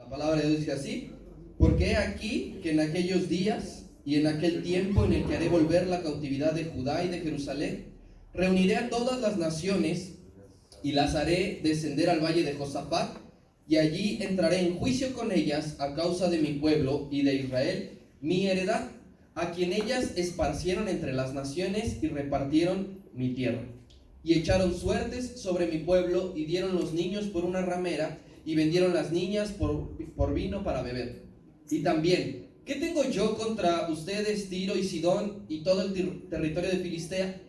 La palabra de Dios dice así: porque he aquí que en aquellos días y en aquel tiempo en el que haré volver la cautividad de Judá y de Jerusalén, reuniré a todas las naciones y las haré descender al valle de Josafat, y allí entraré en juicio con ellas a causa de mi pueblo y de Israel, mi heredad, a quien ellas esparcieron entre las naciones y repartieron mi tierra. Y echaron suertes sobre mi pueblo y dieron los niños por una ramera y vendieron las niñas por vino para beber. Y también, ¿qué tengo yo contra ustedes, Tiro y Sidón y todo el territorio de Filistea?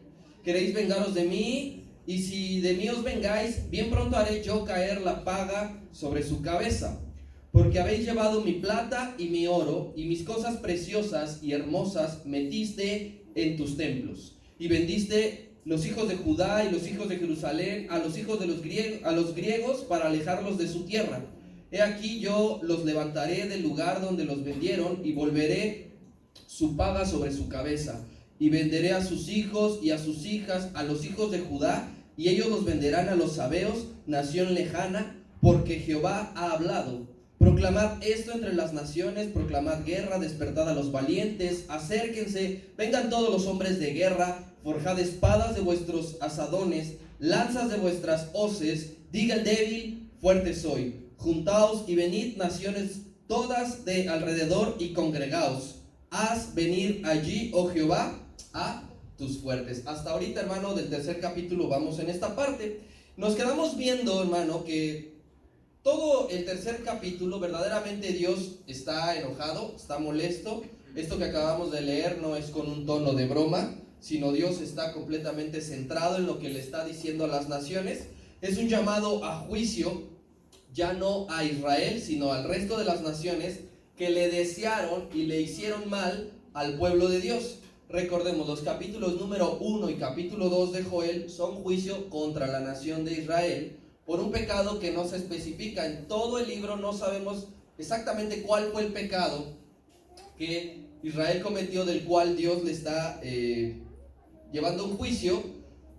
¿Queréis vengaros de mí? Y si de mí os vengáis, bien pronto haré yo caer la paga sobre su cabeza. Porque habéis llevado mi plata y mi oro, y mis cosas preciosas y hermosas metiste en tus templos. Y vendiste los hijos de Judá y los hijos de Jerusalén a los hijos de los griegos para alejarlos de su tierra. He aquí yo los levantaré del lugar donde los vendieron y volveré su paga sobre su cabeza. Y venderé a sus hijos y a sus hijas a los hijos de Judá, y ellos los venderán a los sabeos, nación lejana, porque Jehová ha hablado. Proclamad esto entre las naciones, proclamad guerra, despertad a los valientes, acérquense, vengan todos los hombres de guerra, forjad espadas de vuestros asadones, lanzas de vuestras hoces, diga el débil, fuerte soy. Juntaos y venid naciones todas de alrededor y congregaos. Haz venir allí, oh Jehová, a tus fuertes. Hasta ahorita, hermano, del tercer capítulo vamos en esta parte. Nos quedamos viendo, hermano, que todo el tercer capítulo verdaderamente Dios está enojado, está molesto. Esto que acabamos de leer no es con un tono de broma, sino Dios está completamente centrado en lo que le está diciendo a las naciones. Es un llamado a juicio, ya no a Israel, sino al resto de las naciones que le desearon y le hicieron mal al pueblo de Dios. Recordemos, los capítulos número 1 y capítulo 2 de Joel son juicio contra la nación de Israel por un pecado que no se especifica. En todo el libro no sabemos exactamente cuál fue el pecado que Israel cometió, del cual Dios le está llevando un juicio,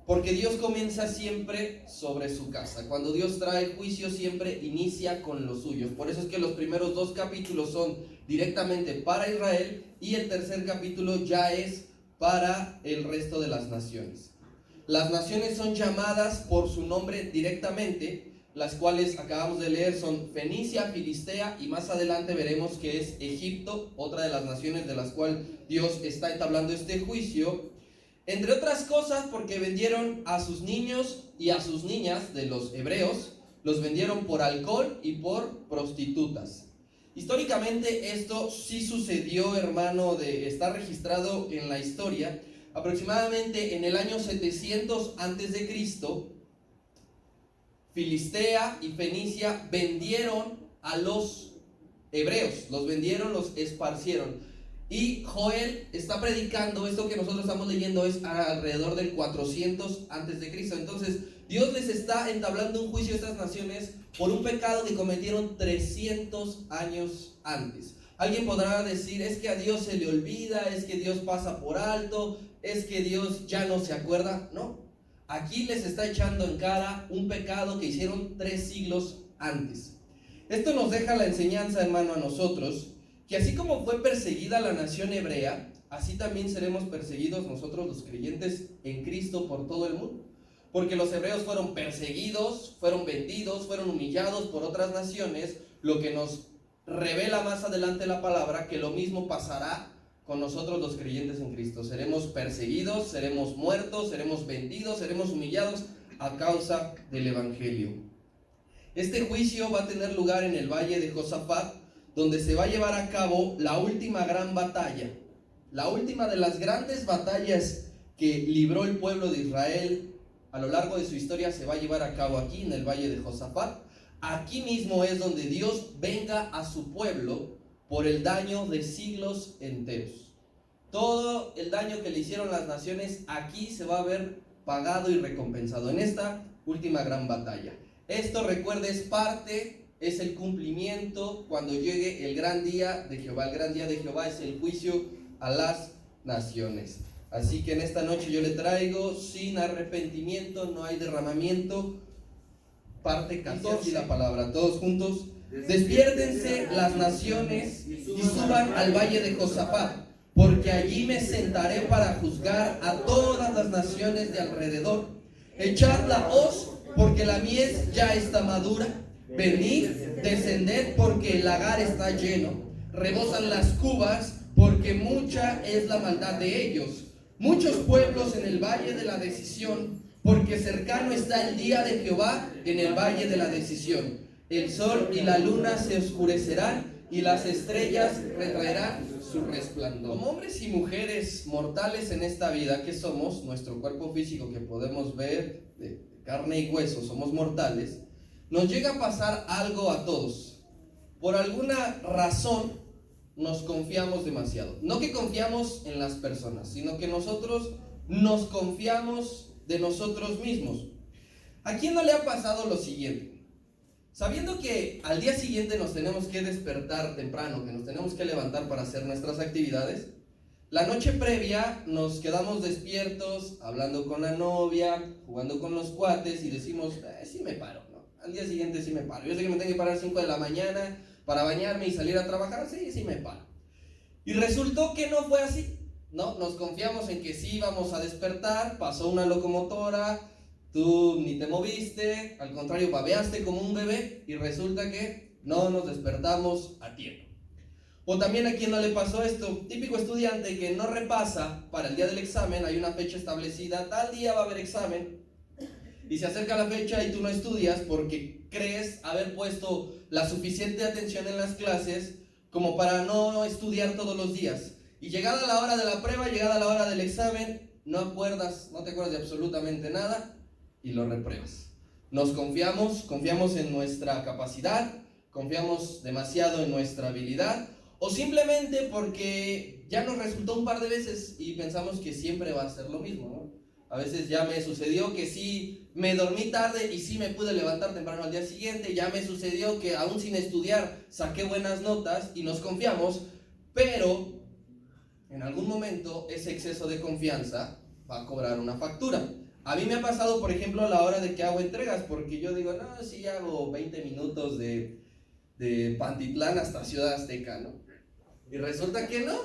porque Dios comienza siempre sobre su casa. Cuando Dios trae juicio siempre inicia con los suyos. Por eso es que los primeros 2 capítulos son directamente para Israel y el tercer capítulo ya es para el resto de las naciones. Las naciones son llamadas por su nombre directamente, las cuales acabamos de leer son Fenicia, Filistea, y más adelante veremos que es Egipto, otra de las naciones de las cuales Dios está entablando este juicio. Entre otras cosas porque vendieron a sus niños y a sus niñas de los hebreos, los vendieron por alcohol y por prostitutas. Históricamente esto sí sucedió, hermano, está registrado en la historia. Aproximadamente en el año 700 antes de Cristo, Filistea y Fenicia vendieron a los hebreos, los vendieron, los esparcieron. Y Joel está predicando, esto que nosotros estamos leyendo es alrededor del 400 antes de Cristo. Entonces Dios les está entablando un juicio a estas naciones por un pecado que cometieron 300 años antes. Alguien podrá decir, es que a Dios se le olvida, es que Dios pasa por alto, es que Dios ya no se acuerda. No, aquí les está echando en cara un pecado que hicieron 3 siglos antes. Esto nos deja la enseñanza, hermano, a nosotros, que así como fue perseguida la nación hebrea, así también seremos perseguidos nosotros los creyentes en Cristo por todo el mundo. Porque los hebreos fueron perseguidos, fueron vendidos, fueron humillados por otras naciones, lo que nos revela más adelante la palabra que lo mismo pasará con nosotros los creyentes en Cristo. Seremos perseguidos, seremos muertos, seremos vendidos, seremos humillados a causa del Evangelio. Este juicio va a tener lugar en el valle de Josafat, donde se va a llevar a cabo la última gran batalla, la última de las grandes batallas que libró el pueblo de Israel a lo largo de su historia. Se va a llevar a cabo aquí en el valle de Josafat. Aquí mismo es donde Dios venga a su pueblo por el daño de siglos enteros. Todo el daño que le hicieron las naciones aquí se va a ver pagado y recompensado en esta última gran batalla. Esto, recuerde, es el cumplimiento cuando llegue el gran día de Jehová. El gran día de Jehová es el juicio a las naciones. Así que en esta noche yo le traigo, sin arrepentimiento no hay derramamiento, parte 14 y la palabra, todos juntos. Despiértense las naciones y suban al valle de Josafat, porque allí me sentaré para juzgar a todas las naciones de alrededor. Echad la hoz, porque la mies ya está madura. Venid, descended, porque el lagar está lleno. Rebosan las cubas, porque mucha es la maldad de ellos. Muchos pueblos en el valle de la decisión, porque cercano está el día de Jehová en el valle de la decisión. El sol y la luna se oscurecerán, y las estrellas retraerán su resplandor. Como hombres y mujeres mortales en esta vida, ¿qué somos? Nuestro cuerpo físico que podemos ver, de carne y hueso, somos mortales. Nos llega a pasar algo a todos. Por alguna razón nos confiamos demasiado. No que confiamos en las personas, sino que nosotros nos confiamos de nosotros mismos. ¿A quién no le ha pasado lo siguiente? Sabiendo que al día siguiente nos tenemos que despertar temprano, que nos tenemos que levantar para hacer nuestras actividades, la noche previa nos quedamos despiertos, hablando con la novia, jugando con los cuates y decimos, sí me paro, ¿no? Al día siguiente sí me paro. Yo sé que me tengo que parar a 5 de la mañana para bañarme y salir a trabajar, sí me paro. Y resultó que no fue así, ¿no? Nos confiamos en que sí íbamos a despertar, pasó una locomotora, tú ni te moviste, al contrario, babeaste como un bebé y resulta que no nos despertamos a tiempo. O también a quien no le pasó esto, típico estudiante que no repasa para el día del examen, hay una fecha establecida, tal día va a haber examen, y se acerca la fecha y tú no estudias porque crees haber puesto la suficiente atención en las clases como para no estudiar todos los días. Y llegada la hora de la prueba, llegada la hora del examen, no te acuerdas de absolutamente nada, y lo repruebas. Nos confiamos en nuestra capacidad, confiamos demasiado en nuestra habilidad, o simplemente porque ya nos resultó un par de veces y pensamos que siempre va a ser lo mismo, ¿no? A veces ya me sucedió que sí me dormí tarde y sí me pude levantar temprano al día siguiente, ya me sucedió que aún sin estudiar saqué buenas notas y nos confiamos, pero en algún momento ese exceso de confianza va a cobrar una factura. A mí me ha pasado, por ejemplo, a la hora de que hago entregas, porque yo digo, no, sí hago 20 minutos de Pantitlán hasta Ciudad Azteca, ¿no? Y resulta que no.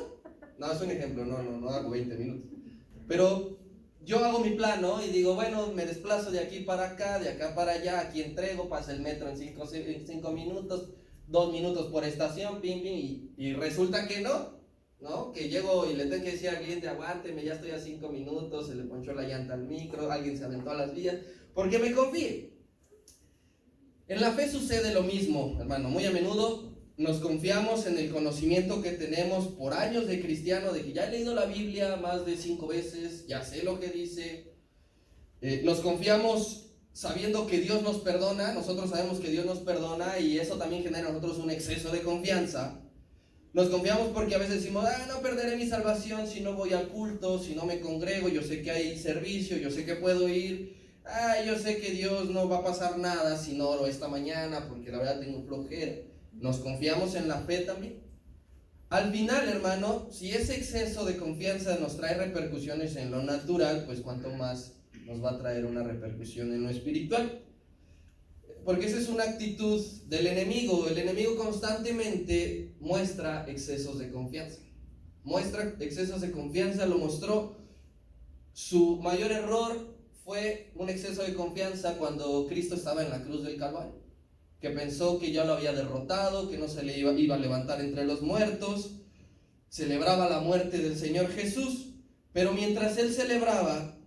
No, es un ejemplo, no hago 20 minutos. Pero yo hago mi plan, ¿no? Y digo, bueno, me desplazo de aquí para acá, de acá para allá, aquí entrego, pasa el metro en 5 minutos, 2 minutos por estación, pim, pim, y resulta que no. ¿No? Que llego y le tengo que decir al cliente, aguánteme, ya estoy a 5 minutos, se le ponchó la llanta al micro, alguien se aventó a las vías, porque me confié. En la fe sucede lo mismo, hermano, muy a menudo nos confiamos en el conocimiento que tenemos por años de cristiano, de que ya he leído la Biblia más de 5 veces, ya sé lo que dice, nos confiamos sabiendo que Dios nos perdona, nosotros sabemos que Dios nos perdona y eso también genera en nosotros un exceso de confianza. Nos confiamos porque a veces decimos, no perderé mi salvación si no voy al culto, si no me congrego, yo sé que hay servicio, yo sé que puedo ir, yo sé que Dios no va a pasar nada si no oro esta mañana porque la verdad tengo flojera. Nos confiamos en la fe también. Al final, hermano, si ese exceso de confianza nos trae repercusiones en lo natural, pues cuánto más nos va a traer una repercusión en lo espiritual. Porque esa es una actitud del enemigo. El enemigo constantemente muestra excesos de confianza. Lo mostró. Su mayor error fue un exceso de confianza cuando Cristo estaba en la cruz del Calvario. Que pensó que ya lo había derrotado, que no se le iba a levantar entre los muertos. Celebraba la muerte del Señor Jesús. Pero mientras él celebraba,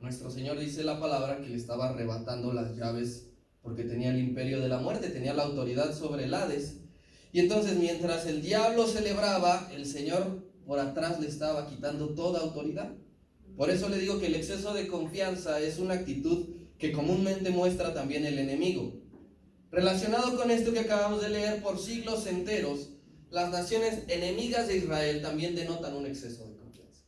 nuestro Señor dice la palabra que le estaba arrebatando las llaves porque tenía el imperio de la muerte, tenía la autoridad sobre el Hades. Y entonces mientras el diablo celebraba, el Señor por atrás le estaba quitando toda autoridad. Por eso le digo que el exceso de confianza es una actitud que comúnmente muestra también el enemigo. Relacionado con esto que acabamos de leer, por siglos enteros, las naciones enemigas de Israel también denotan un exceso de confianza.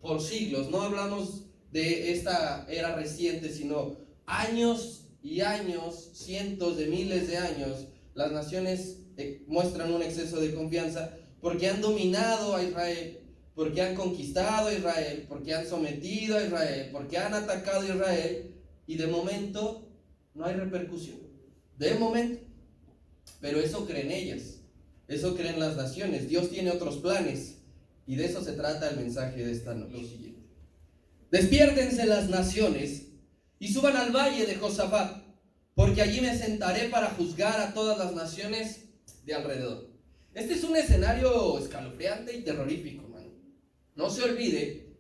Por siglos, no hablamos de esta era reciente, sino años y años, cientos de miles de años, las naciones muestran un exceso de confianza porque han dominado a Israel, porque han conquistado a Israel, porque han sometido a Israel, porque han atacado a Israel y de momento no hay repercusión. De momento. pero eso creen ellas, eso creen las naciones. Dios tiene otros planes, y de eso se trata el mensaje de esta noche. Lo siguiente: despiértense las naciones y suban al valle de Josafat, porque allí me sentaré para juzgar a todas las naciones de alrededor. Este es un escenario escalofriante y terrorífico, hermano. No se olvide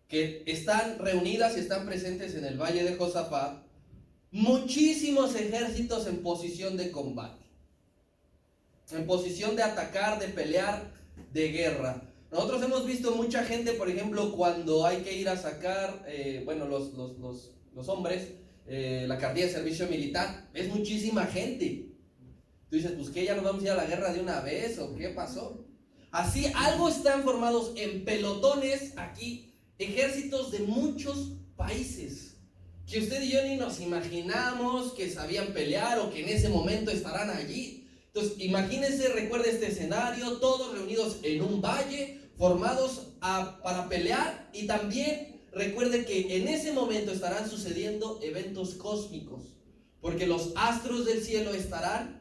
que están reunidas y están presentes en el valle de Josafat muchísimos ejércitos en posición de combate, en posición de atacar, de pelear, de guerra. Nosotros hemos visto mucha gente, por ejemplo, cuando hay que ir a sacar, los hombres, la cartilla de servicio militar, es muchísima gente. Tú dices, pues ¿qué? ¿Ya nos vamos a ir a la guerra de una vez? ¿O qué pasó? Así, algo están formados en pelotones aquí, ejércitos de muchos países, que usted y yo ni nos imaginamos que sabían pelear o que en ese momento estarán allí. Entonces, imagínense, recuerde este escenario, todos reunidos en un valle, formados para pelear, y también recuerde que en ese momento estarán sucediendo eventos cósmicos, porque los astros del cielo estarán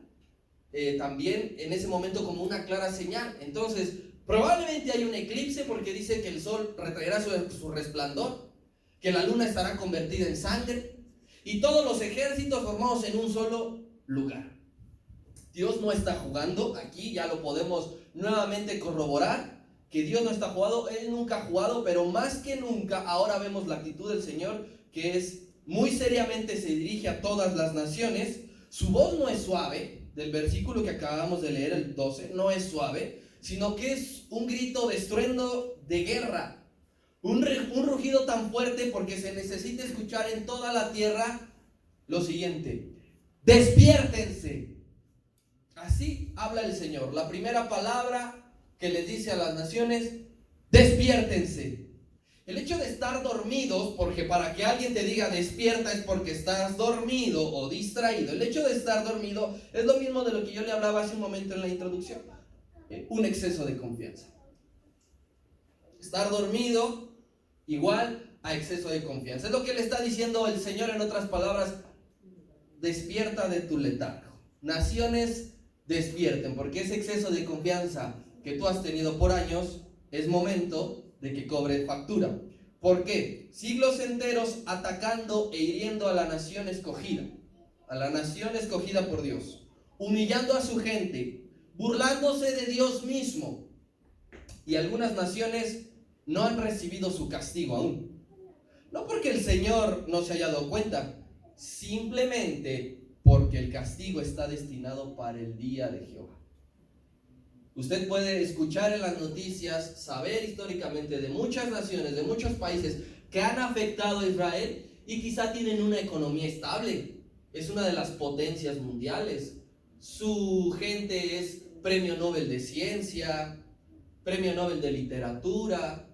también en ese momento como una clara señal. Entonces, probablemente hay un eclipse, porque dice que el sol retraerá su resplandor, que la luna estará convertida en sangre, y todos los ejércitos formados en un solo lugar. Dios no está jugando aquí, ya lo podemos nuevamente corroborar, que Dios no está jugando, Él nunca ha jugado, pero más que nunca ahora vemos la actitud del Señor, que es muy seriamente se dirige a todas las naciones. Su voz no es suave, del versículo que acabamos de leer, el 12, no es suave, sino que es un grito de estruendo de guerra, un rugido tan fuerte porque se necesita escuchar en toda la tierra lo siguiente: despiértense. Así habla el Señor. La primera palabra que les dice a las naciones: despiértense. El hecho de estar dormidos, porque para que alguien te diga despierta es porque estás dormido o distraído. El hecho de estar dormido es lo mismo de lo que yo le hablaba hace un momento en la introducción. Un exceso de confianza. Estar dormido igual a exceso de confianza. Es lo que le está diciendo el Señor, en otras palabras: despierta de tu letargo. Naciones, despierten, porque ese exceso de confianza que tú has tenido por años es momento de que cobre factura. ¿Por qué? Siglos enteros atacando e hiriendo a la nación escogida por Dios, humillando a su gente, burlándose de Dios mismo, y algunas naciones no han recibido su castigo aún. No porque el Señor no se haya dado cuenta, simplemente porque el castigo está destinado para el día de Jehová. Usted puede escuchar en las noticias, saber históricamente de muchas naciones, de muchos países que han afectado a Israel y quizá tienen una economía estable. Es una de las potencias mundiales. Su gente es premio Nobel de Ciencia, premio Nobel de Literatura,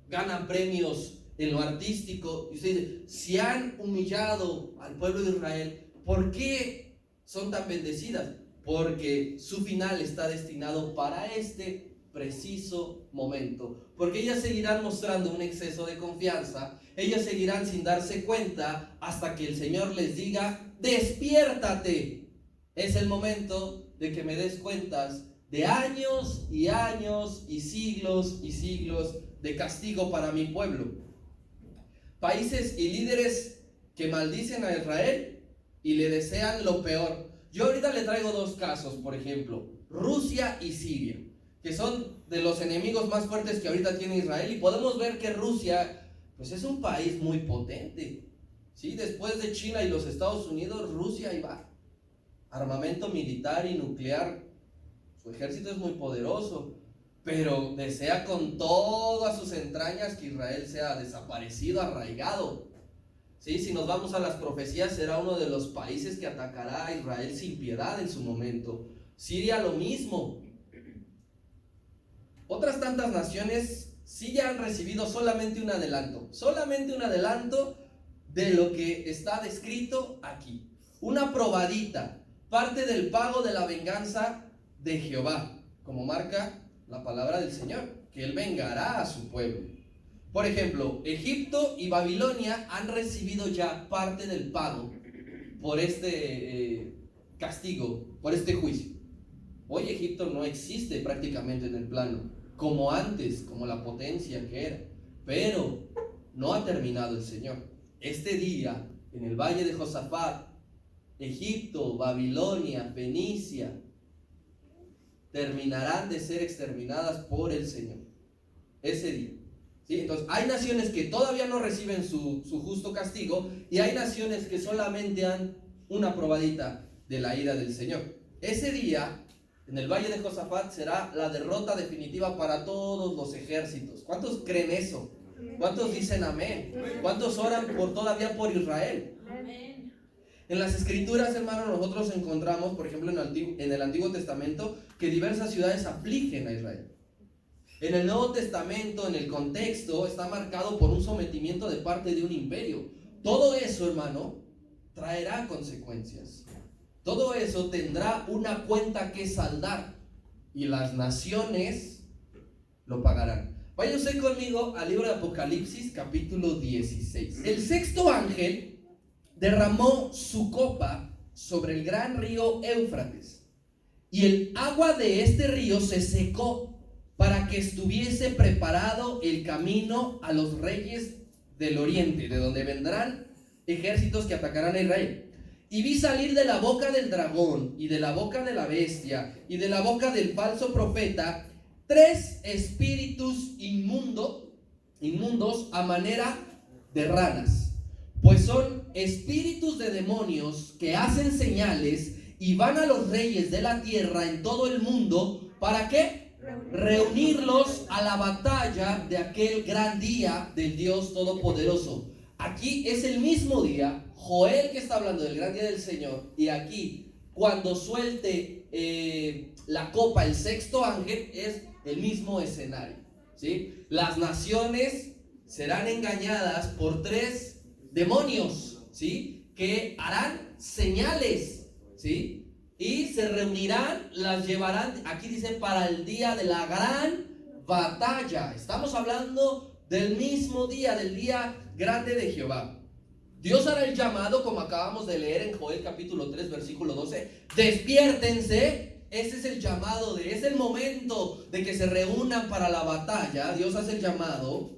ganan premios en lo artístico. Y usted dice, si han humillado al pueblo de Israel, ¿por qué son tan bendecidas? Porque su final está destinado para este preciso momento. Porque ellas seguirán mostrando un exceso de confianza, ellas seguirán sin darse cuenta hasta que el Señor les diga: despiértate. Es el momento de que me des cuentas de años y años y siglos de castigo para mi pueblo. Países y líderes que maldicen a Israel y le desean lo peor. Yo ahorita le traigo dos casos, por ejemplo, Rusia y Siria, que son de los enemigos más fuertes que ahorita tiene Israel, y podemos ver que Rusia, pues es un país muy potente, ¿sí? Después de China y los Estados Unidos, Rusia ahí va, armamento militar y nuclear, su ejército es muy poderoso, pero desea con todas sus entrañas que Israel sea desaparecido, arraigado. ¿Sí? Si nos vamos a las profecías, será uno de los países que atacará a Israel sin piedad en su momento. Siria lo mismo. Otras tantas naciones sí ya han recibido solamente un adelanto de lo que está descrito aquí. Una probadita, parte del pago de la venganza de Jehová, como marca la palabra del Señor, que Él vengará a su pueblo. Por ejemplo, Egipto y Babilonia han recibido ya parte del pago por este castigo, por este juicio. Hoy Egipto no existe prácticamente en el plano, como antes, como la potencia que era, pero no ha terminado el Señor. Este día, en el valle de Josafat, Egipto, Babilonia, Fenicia, terminarán de ser exterminadas por el Señor. Ese día. ¿Sí? Entonces, hay naciones que todavía no reciben su justo castigo y hay naciones que solamente dan una probadita de la ira del Señor. Ese día, en el valle de Josafat, será la derrota definitiva para todos los ejércitos. ¿Cuántos creen eso? ¿Cuántos dicen amén? ¿Cuántos oran todavía por Israel? Amén. En las escrituras, hermanos, nosotros encontramos, por ejemplo, en el Antiguo Testamento, que diversas ciudades afligen a Israel. En el Nuevo Testamento, en el contexto, está marcado por un sometimiento de parte de un imperio. Todo eso, hermano, traerá consecuencias. Todo eso tendrá una cuenta que saldar y las naciones lo pagarán. Vaya usted conmigo al libro de Apocalipsis, capítulo 16. El sexto ángel derramó su copa sobre el gran río Éufrates, y el agua de este río se secó para que estuviese preparado el camino a los reyes del oriente, de donde vendrán ejércitos que atacarán a Israel. Y vi salir de la boca del dragón, y de la boca de la bestia, y de la boca del falso profeta, 3 espíritus inmundos a manera de ranas, pues son espíritus de demonios que hacen señales y van a los reyes de la tierra en todo el mundo. ¿Para qué? Reunirlos a la batalla de aquel gran día del Dios Todopoderoso. Aquí es el mismo día, Joel que está hablando del gran día del Señor, y aquí cuando suelte la copa el sexto ángel es el mismo escenario, ¿sí? Las naciones serán engañadas por 3 demonios, ¿sí? Que harán señales, ¿sí? Y se reunirán, las llevarán, aquí dice, para el día de la gran batalla. Estamos hablando del mismo día, del día grande de Jehová. Dios hará el llamado, como acabamos de leer en Joel capítulo 3, versículo 12. Despiértense. Ese es el llamado, es el momento de que se reúnan para la batalla. Dios hace el llamado.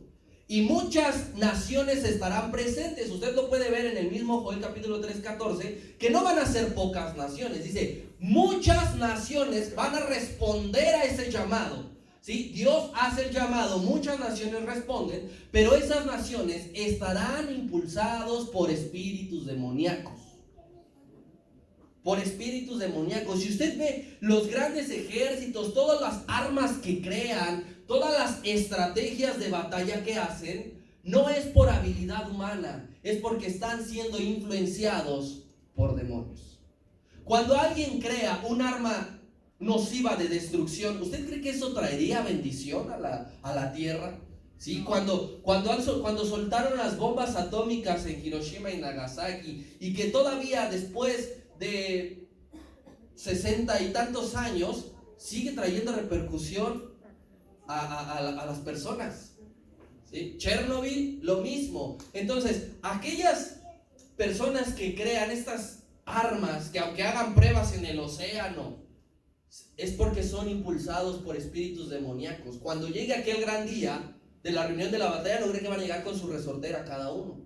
Y muchas naciones estarán presentes. Usted lo puede ver en el mismo Joel capítulo 3, 14, que no van a ser pocas naciones. Dice, muchas naciones van a responder a ese llamado, ¿sí? Dios hace el llamado, muchas naciones responden, pero esas naciones estarán impulsados por espíritus demoníacos. Por espíritus demoníacos. Si usted ve los grandes ejércitos, todas las armas que crean, todas las estrategias de batalla que hacen, no es por habilidad humana, es porque están siendo influenciados por demonios. Cuando alguien crea un arma nociva de destrucción, ¿usted cree que eso traería bendición a la tierra? ¿Sí? Cuando soltaron las bombas atómicas en Hiroshima y Nagasaki, y que todavía después de 60 y tantos años sigue trayendo repercusión a las personas, ¿sí? Chernobyl, lo mismo. Entonces, aquellas personas que crean estas armas, que aunque hagan pruebas en el océano, es porque son impulsados por espíritus demoníacos. Cuando llegue aquel gran día de la reunión de la batalla, no creen que van a llegar con su resortera cada uno.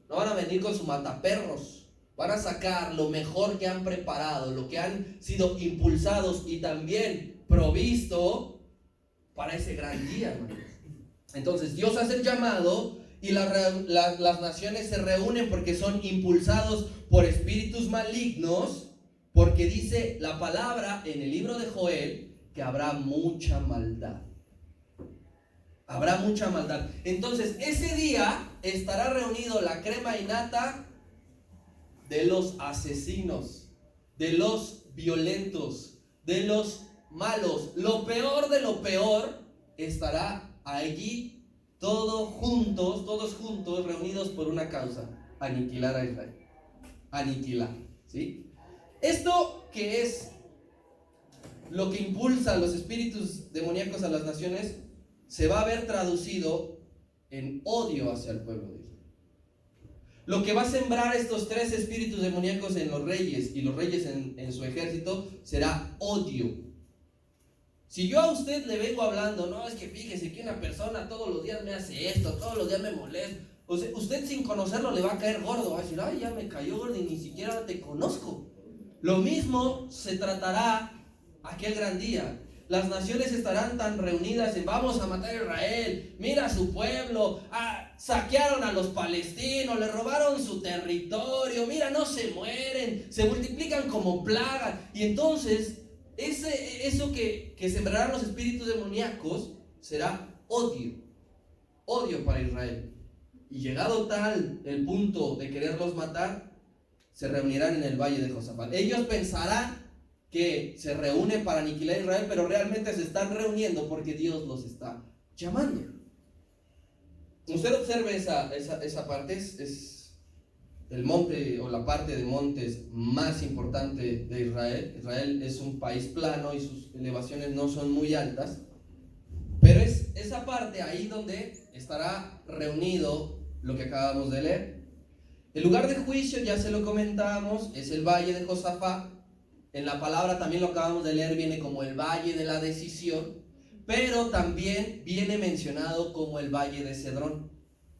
No van a venir con su mataperros. Van a sacar lo mejor que han preparado, lo que han sido impulsados y también provisto para ese gran día, hermanos. Entonces Dios hace el llamado y las naciones se reúnen porque son impulsados por espíritus malignos, porque dice la palabra en el libro de Joel que habrá mucha maldad. Habrá mucha maldad. Entonces ese día estará reunido la crema innata de los asesinos, de los violentos, de los malos. Lo peor de lo peor estará allí, todos juntos, reunidos por una causa: aniquilar a Israel. Aniquilar, ¿sí? Esto que es lo que impulsa a los espíritus demoníacos a las naciones, se va a ver traducido en odio hacia el pueblo de Israel. Lo que va a sembrar estos tres espíritus demoníacos en los reyes y los reyes en su ejército será odio. Si yo a usted le vengo hablando, no, es que fíjese que una persona todos los días me hace esto, todos los días me molesta, usted sin conocerlo le va a caer gordo, va a decir, ay, ya me cayó gordo y ni siquiera te conozco. Lo mismo se tratará aquel gran día. Las naciones estarán tan reunidas en vamos a matar a Israel, mira a su pueblo, saquearon a los palestinos, le robaron su territorio, mira, no se mueren, se multiplican como plagas. Y entonces eso que sembrarán los espíritus demoníacos será odio para Israel. Y llegado tal el punto de quererlos matar, se reunirán en el valle de Josafat. Ellos pensarán que se reúne para aniquilar a Israel, pero realmente se están reuniendo porque Dios los está llamando. Usted observe esa parte, es el monte o la parte de montes más importante de Israel. Israel es un país plano y sus elevaciones no son muy altas, pero es esa parte ahí donde estará reunido lo que acabamos de leer. El lugar de juicio, ya se lo comentamos, es el valle de Josafat. En la palabra también lo acabamos de leer, viene como el valle de la decisión, pero también viene mencionado como el valle de Cedrón.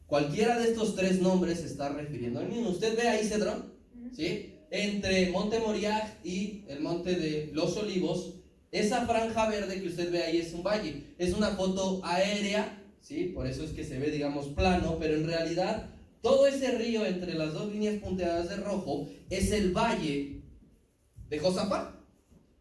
Cualquiera de estos tres nombres se está refiriendo al mismo. Usted ve ahí Cedrón, ¿sí? Entre Monte Moriah y el Monte de los Olivos, esa franja verde que usted ve ahí es un valle. Es una foto aérea, ¿sí? Por eso es que se ve, digamos, plano, pero en realidad todo ese río entre las dos líneas punteadas de rojo es el valle de Josafat.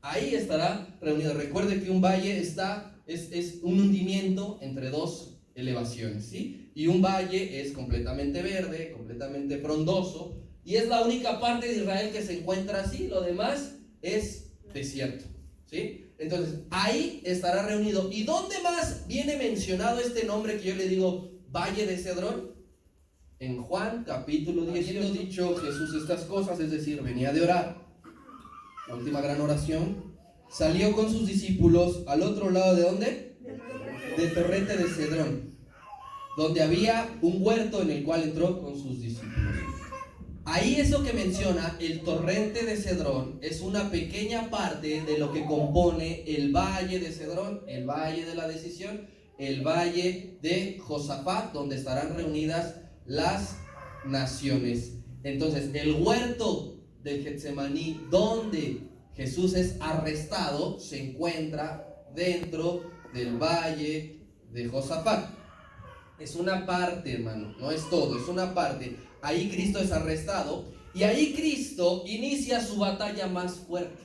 Ahí estará reunido. Recuerde que un valle es un hundimiento entre dos elevaciones, ¿sí? Y un valle es completamente verde, completamente frondoso, y es la única parte de Israel que se encuentra así. Lo demás es desierto, ¿sí? Entonces ahí estará reunido. ¿Y dónde más viene mencionado este nombre que yo le digo Valle de Cedrón? En Juan capítulo 10. Habiendo dicho Jesús estas cosas, es decir, venía de orar, la última gran oración, salió con sus discípulos al otro lado de ¿dónde? Del torrente de Cedrón, donde había un huerto en el cual entró con sus discípulos. Ahí eso que menciona, el torrente de Cedrón, es una pequeña parte de lo que compone el valle de Cedrón, el valle de la decisión, el valle de Josafat, donde estarán reunidas las naciones. Entonces, el huerto del Getsemaní, donde Jesús es arrestado, se encuentra dentro del valle de Josafat. Es una parte, hermano, no es todo, es una parte. Ahí Cristo es arrestado y ahí Cristo inicia su batalla más fuerte.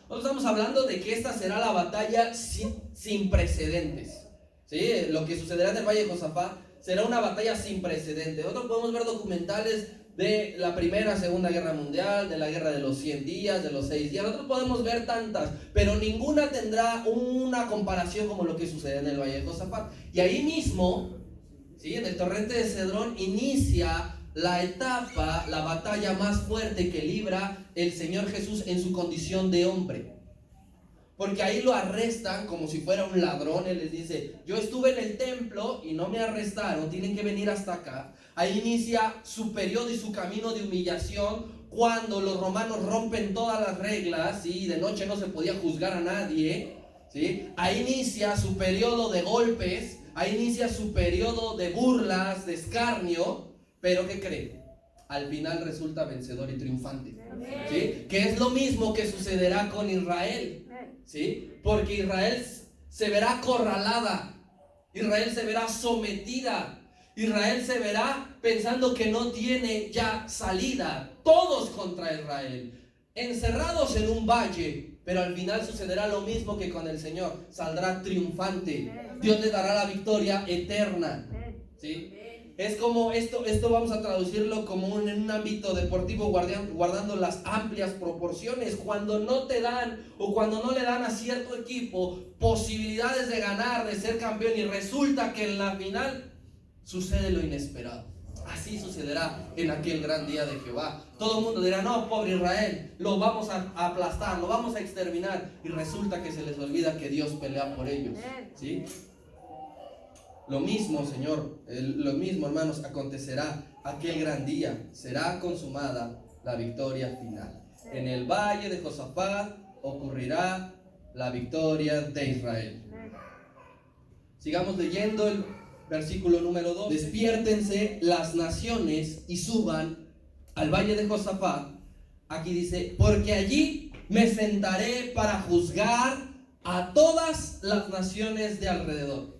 Nosotros estamos hablando de que esta será la batalla sin precedentes, ¿sí? Lo que sucederá en el valle de Josafat será una batalla sin precedentes. Nosotros podemos ver documentales de la Primera, Segunda Guerra Mundial, de la Guerra de los 100 días, de los 6 días. Nosotros podemos ver tantas, pero ninguna tendrá una comparación como lo que sucede en el valle de Josafat. Y ahí mismo, ¿sí? En el torrente de Cedrón inicia la etapa, la batalla más fuerte que libra el Señor Jesús en su condición de hombre. Porque ahí lo arrestan como si fuera un ladrón. Él les dice, yo estuve en el templo y no me arrestaron, tienen que venir hasta acá. Ahí inicia su periodo y su camino de humillación, cuando los romanos rompen todas las reglas, ¿sí? De noche no se podía juzgar a nadie, ¿sí? Ahí inicia su periodo de golpes, ahí inicia su periodo de burlas, de escarnio. Pero ¿qué cree? Al final resulta vencedor y triunfante, ¿sí? Que es lo mismo que sucederá con Israel, ¿sí? Porque Israel se verá acorralada, Israel se verá sometida, Israel se verá pensando que no tiene ya salida. Todos contra Israel, encerrados en un valle, pero al final sucederá lo mismo que con el Señor. Saldrá triunfante. Dios le dará la victoria eterna, ¿sí? Es como esto vamos a traducirlo como en un ámbito deportivo, guardando las amplias proporciones. Cuando no te dan o cuando no le dan a cierto equipo posibilidades de ganar, de ser campeón, y resulta que en la final sucede lo inesperado. Así sucederá en aquel gran día de Jehová. Todo el mundo dirá, no, pobre Israel, lo vamos a aplastar, lo vamos a exterminar, y resulta que se les olvida que Dios pelea por ellos, ¿sí? Lo mismo, Señor, lo mismo, hermanos, acontecerá aquel gran día será consumada la victoria final. En el valle de Josafat ocurrirá la victoria de Israel. Sigamos leyendo el versículo número 2. Despiértense las naciones y suban al valle de Josafat. Aquí dice, porque allí me sentaré para juzgar a todas las naciones de alrededor.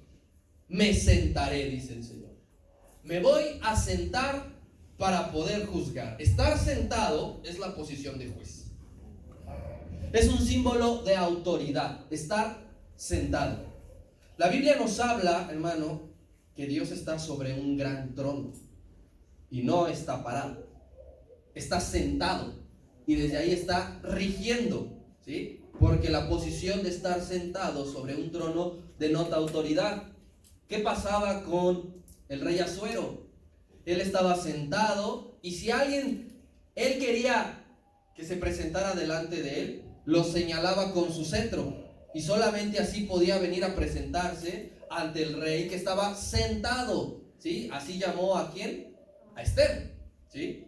Me sentaré, dice el Señor. Me voy a sentar para poder juzgar. Estar sentado es la posición de juez. Es un símbolo de autoridad, estar sentado. La Biblia nos habla, hermano, que Dios está sobre un gran trono y no está parado. Está sentado y desde ahí está rigiendo, ¿sí? Porque la posición de estar sentado sobre un trono denota autoridad. ¿Qué pasaba con el rey Asuero? Él estaba sentado y si él quería que se presentara delante de él, lo señalaba con su cetro y solamente así podía venir a presentarse ante el rey que estaba sentado, ¿sí? Así llamó ¿a quién? A Esther, ¿sí?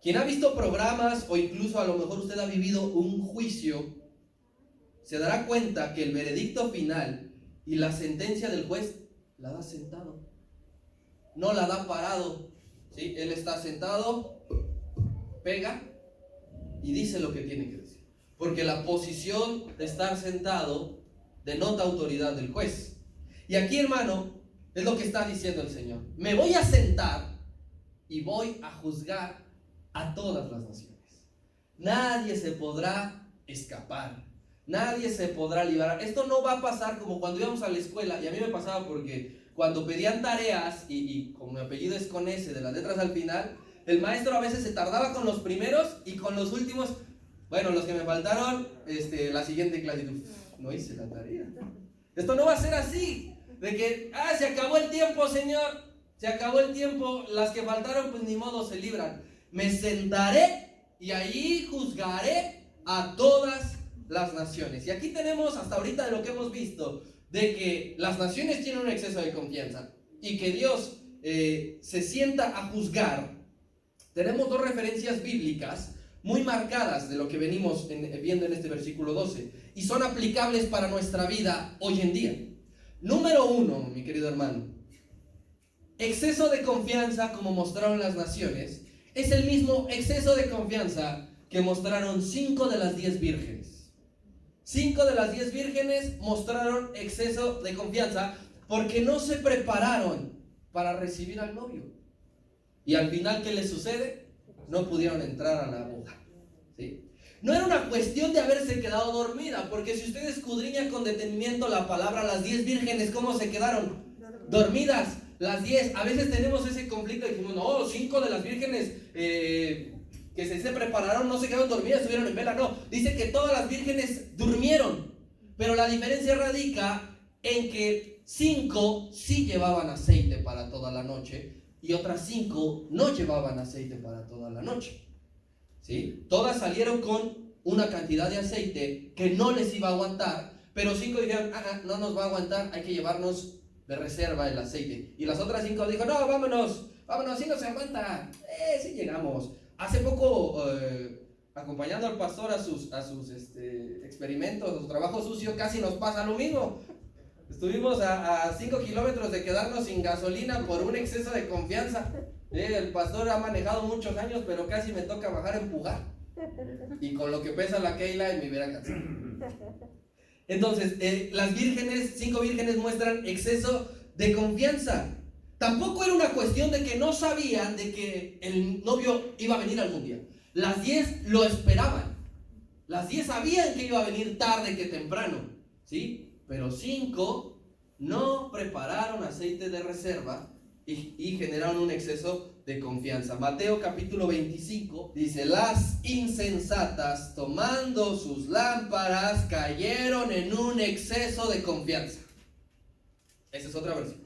Quien ha visto programas o incluso a lo mejor usted ha vivido un juicio, se dará cuenta que el veredicto final y la sentencia del juez la da sentado, no la da parado, ¿sí? Él está sentado, pega y dice lo que tiene que decir, porque la posición de estar sentado denota autoridad del juez. Y aquí, hermano, es lo que está diciendo el Señor: me voy a sentar y voy a juzgar a todas las naciones. Nadie se podrá escapar, nadie se podrá librar. Esto no va a pasar como cuando íbamos a la escuela, y a mí me pasaba porque cuando pedían tareas, y como mi apellido es con S de las letras al final, el maestro a veces se tardaba con los primeros y con los últimos, bueno, los que me faltaron, la siguiente clase, no hice la tarea. Esto no va a ser así, de que, se acabó el tiempo, señor, se acabó el tiempo, las que faltaron pues ni modo, se libran. Me sentaré y ahí juzgaré a todas las naciones. Y aquí tenemos hasta ahorita de lo que hemos visto, de que las naciones tienen un exceso de confianza y que Dios se sienta a juzgar. Tenemos dos referencias bíblicas muy marcadas de lo que venimos viendo en este versículo 12 y son aplicables para nuestra vida hoy en día. Número 1, mi querido hermano, exceso de confianza como mostraron las naciones es el mismo exceso de confianza que mostraron 5 de las 10 vírgenes. 5 de las 10 vírgenes mostraron exceso de confianza porque no se prepararon para recibir al novio. Y al final, ¿qué les sucede? No pudieron entrar a la boda, ¿sí? No era una cuestión de haberse quedado dormida, porque si usted escudriña con detenimiento la palabra, las 10 vírgenes, ¿cómo se quedaron? Dormidas. Las 10, a veces tenemos ese conflicto y decimos, no, 5 de las vírgenes que se prepararon no se quedaron dormidas, estuvieron en vela. No, dice que todas las vírgenes durmieron, pero la diferencia radica en que 5 sí llevaban aceite para toda la noche y otras 5 no llevaban aceite para toda la noche, ¿sí? Todas salieron con una cantidad de aceite que no les iba a aguantar, pero 5 dijeron, no nos va a aguantar, hay que llevarnos de reserva el aceite. Y las otras 5 dijo, no, vámonos, si no se aguanta, sí llegamos. Hace poco, acompañando al pastor a sus experimentos, a su trabajo sucio, casi nos pasa lo mismo. Estuvimos a 5 kilómetros de quedarnos sin gasolina por un exceso de confianza. El pastor ha manejado muchos años, pero casi me toca bajar a empujar. Y con lo que pesa la Keila, me hubiera cansado. Entonces, las vírgenes, 5 vírgenes muestran exceso de confianza. Tampoco era una cuestión de que no sabían de que el novio iba a venir algún día. Las 10 lo esperaban. Las 10 sabían que iba a venir tarde que temprano, ¿sí? Pero 5 no prepararon aceite de reserva y generaron un exceso de confianza. Mateo capítulo 25 dice, las insensatas tomando sus lámparas cayeron en un exceso de confianza. Esa es otra versión.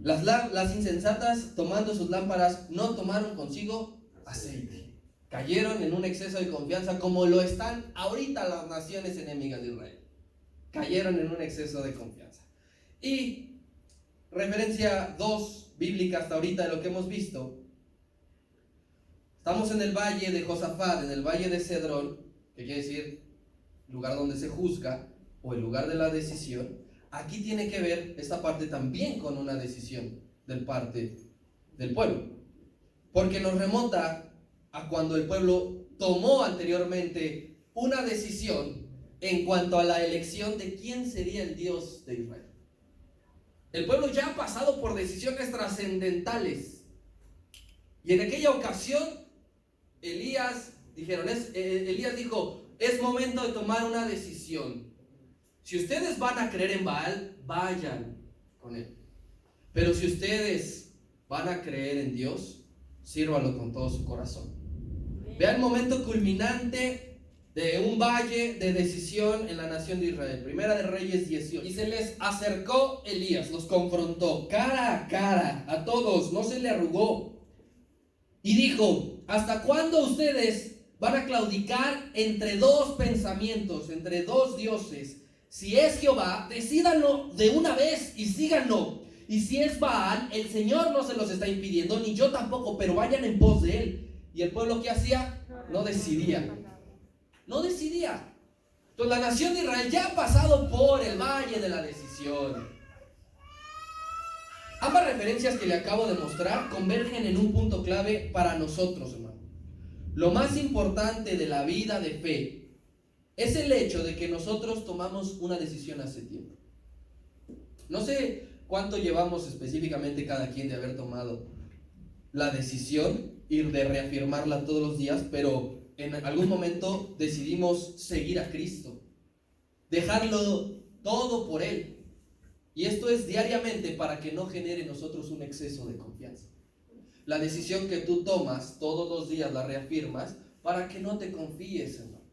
Las insensatas tomando sus lámparas no tomaron consigo aceite. Cayeron en un exceso de confianza como lo están ahorita las naciones enemigas de Israel. Cayeron en un exceso de confianza. Y referencia 2 bíblica hasta ahorita de lo que hemos visto, estamos en el valle de Josafat, en el valle de Cedrón, que quiere decir lugar donde se juzga o el lugar de la decisión. Aquí tiene que ver esta parte también con una decisión del parte del pueblo, porque nos remonta a cuando el pueblo tomó anteriormente una decisión en cuanto a la elección de quién sería el Dios de Israel. El pueblo ya ha pasado por decisiones trascendentales, y en aquella ocasión Elías dijo, es momento de tomar una decisión. Si ustedes van a creer en Baal, vayan con él. Pero si ustedes van a creer en Dios, sírvanlo con todo su corazón. Vea el momento culminante de un valle de decisión en la nación de Israel. Primera de Reyes 18. Y se les acercó Elías, los confrontó cara a cara a todos, no se le arrugó. Y dijo, ¿hasta cuándo ustedes van a claudicar entre dos pensamientos, entre dos dioses? Si es Jehová, decídanlo de una vez y síganlo. Y si es Baal, el Señor no se los está impidiendo, ni yo tampoco, pero vayan en pos de él. ¿Y el pueblo qué hacía? No decidía. No decidía. Entonces la nación de Israel ya ha pasado por el valle de la decisión. Ambas referencias que le acabo de mostrar convergen en un punto clave para nosotros, hermano. Lo más importante de la vida de fe es el hecho de que nosotros tomamos una decisión hace tiempo. No sé cuánto llevamos específicamente cada quien de haber tomado la decisión y de reafirmarla todos los días, pero en algún momento decidimos seguir a Cristo, dejarlo todo por Él. Y esto es diariamente para que no genere en nosotros un exceso de confianza. La decisión que tú tomas todos los días la reafirmas para que no te confíes, hermano.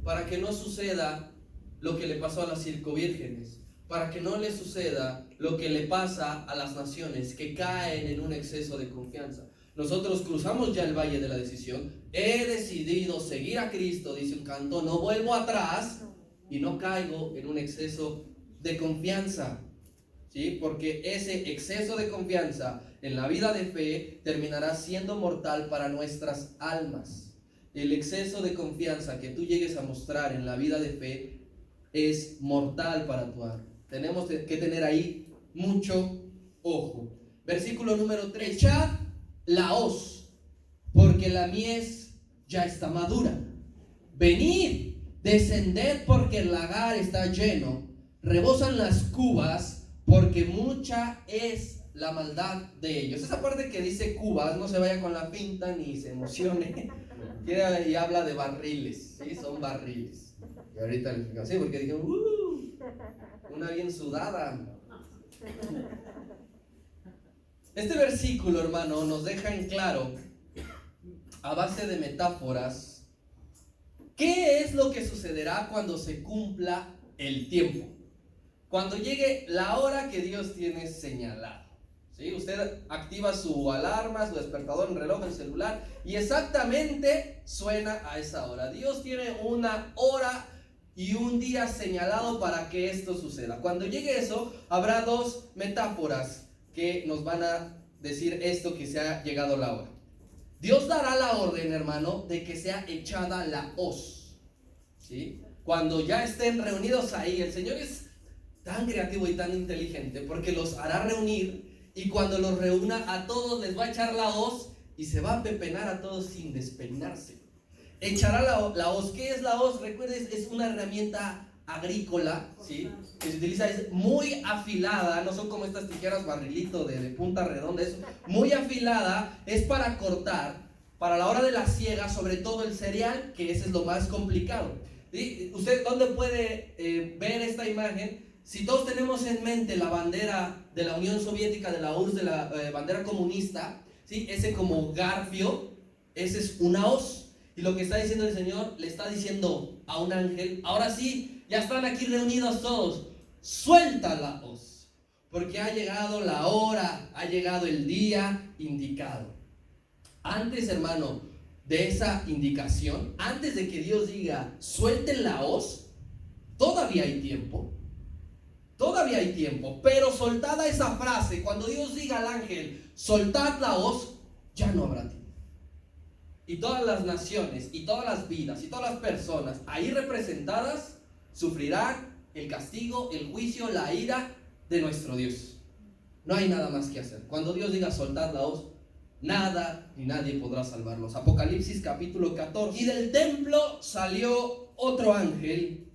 Para que no suceda lo que le pasó a las circunvírgenes. Para que no le suceda lo que le pasa a las naciones que caen en un exceso de confianza. Nosotros cruzamos ya el valle de la decisión. He decidido seguir a Cristo, dice un canto, no vuelvo atrás y no caigo en un exceso de confianza, ¿sí? Porque ese exceso de confianza en la vida de fe terminará siendo mortal para nuestras almas. El exceso de confianza que tú llegues a mostrar en la vida de fe es mortal para tu alma. Tenemos que tener ahí mucho ojo. Versículo número 3. Echad la hoz, porque la mies ya está madura. Venid, descended, porque el lagar está lleno. Rebosan las cubas, porque mucha es la maldad de ellos. Esa parte que dice cubas, no se vaya con la pinta ni se emocione. Y habla de barriles, ¿sí? Son barriles. Y ahorita les explico, sí, porque dijeron, una bien sudada. Este versículo, hermano, nos deja en claro, a base de metáforas, qué es lo que sucederá cuando se cumpla el tiempo. Cuando llegue la hora que Dios tiene señalada, ¿sí? Usted activa su alarma, su despertador, un reloj, el celular, y exactamente suena a esa hora. Dios tiene una hora y un día señalado para que esto suceda. Cuando llegue eso, habrá dos metáforas que nos van a decir esto, que se ha llegado la hora. Dios dará la orden, hermano, de que sea echada la hoz, ¿sí? Cuando ya estén reunidos ahí, el Señor es tan creativo y tan inteligente porque los hará reunir, y cuando los reúna a todos les va a echar la hoz y se va a pepenar a todos sin despeinarse. Echará la hoz. ¿Qué es la hoz? Recuerden, es una herramienta agrícola, ¿sí? Que se utiliza, es muy afilada, no son como estas tijeras barrilito de punta redonda, es muy afilada, es para cortar, para la hora de la siega, sobre todo el cereal, que ese es lo más complicado. ¿Sí? ¿Usted dónde puede ver esta imagen? Si todos tenemos en mente la bandera de la Unión Soviética, de la URSS, de la bandera comunista, ¿sí? Ese como garfio, ese es una hoz. Y lo que está diciendo el Señor, le está diciendo a un ángel, ahora sí, ya están aquí reunidos todos, suelta la hoz, porque ha llegado la hora, ha llegado el día indicado. Antes, hermano, de esa indicación, antes de que Dios diga, suelten la hoz, todavía hay tiempo. todavía hay tiempo, pero soltada esa frase, cuando Dios diga al ángel, soltad la hoz, ya no habrá tiempo. Y todas las naciones, y todas las vidas, y todas las personas ahí representadas, sufrirán el castigo, el juicio, la ira de nuestro Dios. No hay nada más que hacer. Cuando Dios diga soltad la hoz, nada ni nadie podrá salvarlos. Apocalipsis capítulo 14. Y del templo salió otro ángel,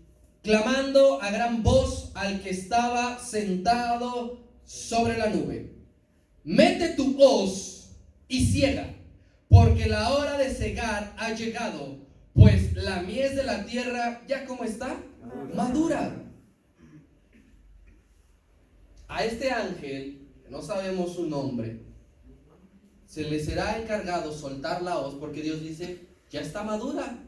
clamando a gran voz al que estaba sentado sobre la nube: mete tu hoz y ciega, porque la hora de cegar ha llegado, pues la mies de la tierra ya como está, madura. A este ángel, que no sabemos su nombre, se le será encargado soltar la hoz, porque Dios dice, ya está madura.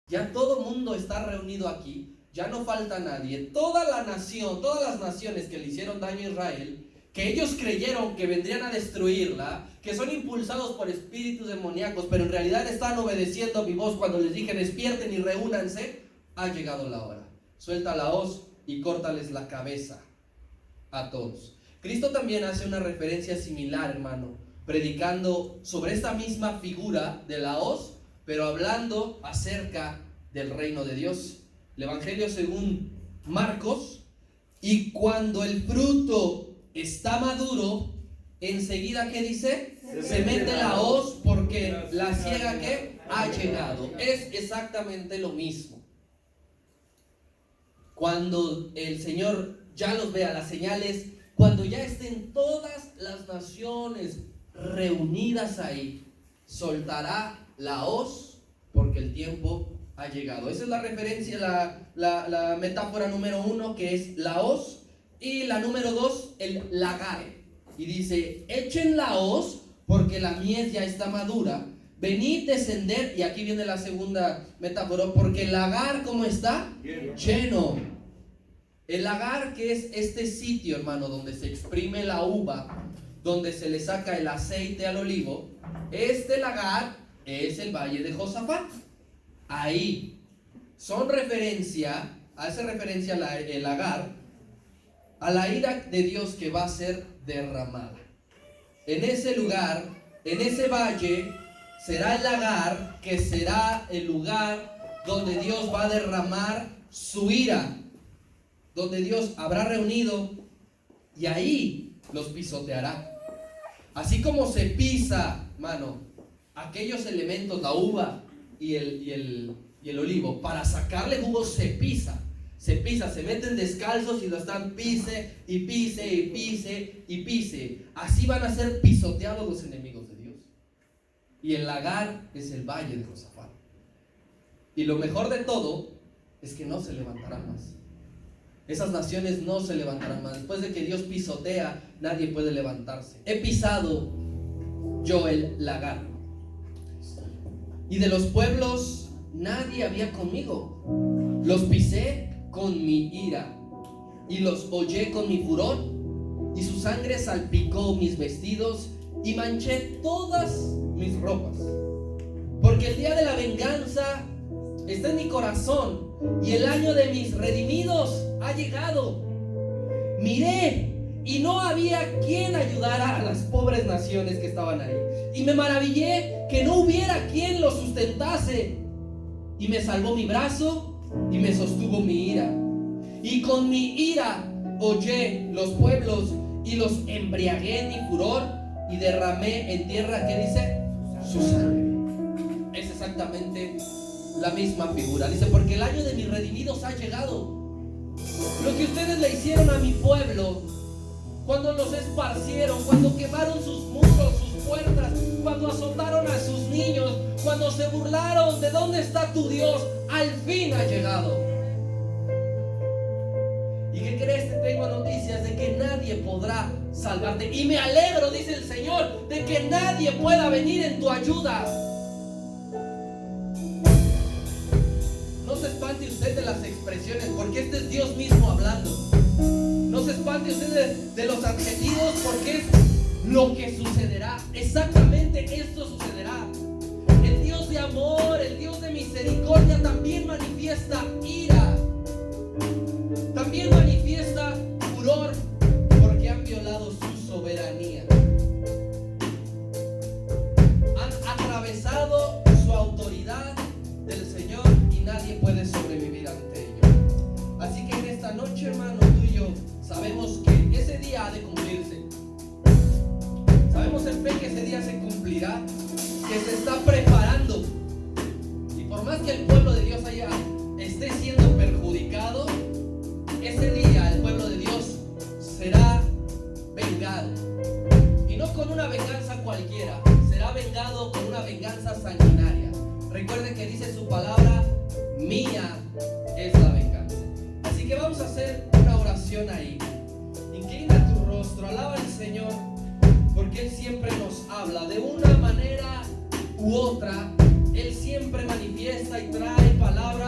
Ya todo mundo está reunido aquí, ya no falta nadie. Toda la nación, todas las naciones que le hicieron daño a Israel, que ellos creyeron que vendrían a destruirla, que son impulsados por espíritus demoníacos, pero en realidad están obedeciendo a mi voz cuando les dije despierten y reúnanse, ha llegado la hora. Suelta la hoz y córtales la cabeza a todos. Cristo también hace una referencia similar, hermano, predicando sobre esta misma figura de la hoz, pero hablando acerca del reino de Dios. El Evangelio según Marcos: y cuando el fruto está maduro, enseguida, ¿qué dice? Se mete la hoz, porque la siega que ha llegado. Es exactamente lo mismo. Cuando el Señor ya los vea, las señales, cuando ya estén todas las naciones reunidas ahí, soltará la hoz, porque el tiempo ha llegado. Esa es la referencia, la metáfora número 1, que es la hoz, y la número 2, el lagar. Y dice, echen la hoz, porque la mies ya está madura, venid descender, y aquí viene la segunda metáfora, porque el lagar, ¿cómo está? Lleno. El lagar, que es este sitio, hermano, donde se exprime la uva, donde se le saca el aceite al olivo, este lagar es el valle de Josafat. Ahí hace referencia el lagar a la ira de Dios que va a ser derramada. En ese lugar, en ese valle, será el lagar, que será el lugar donde Dios va a derramar su ira, donde Dios habrá reunido, y ahí los pisoteará. Así como se pisa, mano, aquellos elementos, la uva y el olivo, para sacarle jugo se pisa, se meten descalzos y lo están pise y pise y pise y pise. Así van a ser pisoteados los enemigos de Dios. Y el lagar es el valle de Josafat. Y lo mejor de todo es que no se levantarán más. Esas naciones no se levantarán más. Después de que Dios pisotea, nadie puede levantarse. He pisado yo el lagar, y de los pueblos nadie había conmigo. Los pisé con mi ira, y los hollé con mi furor, y su sangre salpicó mis vestidos, y manché todas mis ropas. Porque el día de la venganza está en mi corazón, y el año de mis redimidos ha llegado. Miré, y no había quien ayudara a las pobres naciones que estaban ahí, y me maravillé que no hubiera quien los sustentase. Y me salvó mi brazo, y me sostuvo mi ira, y con mi ira hollé los pueblos, y los embriagué en mi furor, y derramé en tierra, ¿qué dice? Su sangre. Es exactamente la misma figura. Dice, porque el año de mis redimidos ha llegado. Lo que ustedes le hicieron a mi pueblo, cuando los esparcieron, cuando quemaron sus muros, sus puertas, cuando azotaron a sus niños, cuando se burlaron de dónde está tu Dios, al fin ha llegado. ¿Y qué crees? Te tengo noticias de que nadie podrá salvarte. Y me alegro, dice el Señor, de que nadie pueda venir en tu ayuda. No se espante usted de las expresiones, porque este es Dios mismo hablando. No se espante usted de los adjetivos, porque es lo que sucederá. Exactamente esto sucederá. El Dios de amor, el Dios de misericordia también manifiesta ira. También manifiesta nadie puede sobrevivir ante ello. Así que en esta noche, hermano, tú y yo sabemos que ese día ha de cumplirse. Sabemos en fe que ese día se cumplirá, que se está preparando. Y por más que el pueblo de Dios esté siendo perjudicado, ese día el pueblo de Dios será vengado. Y no con una venganza cualquiera, será vengado con una venganza sanguinaria. Recuerden que dice su palabra, mía es la venganza. Así que vamos a hacer una oración ahí. Inclina tu rostro, alaba al Señor, porque Él siempre nos habla de una manera u otra. Él siempre manifiesta y trae palabras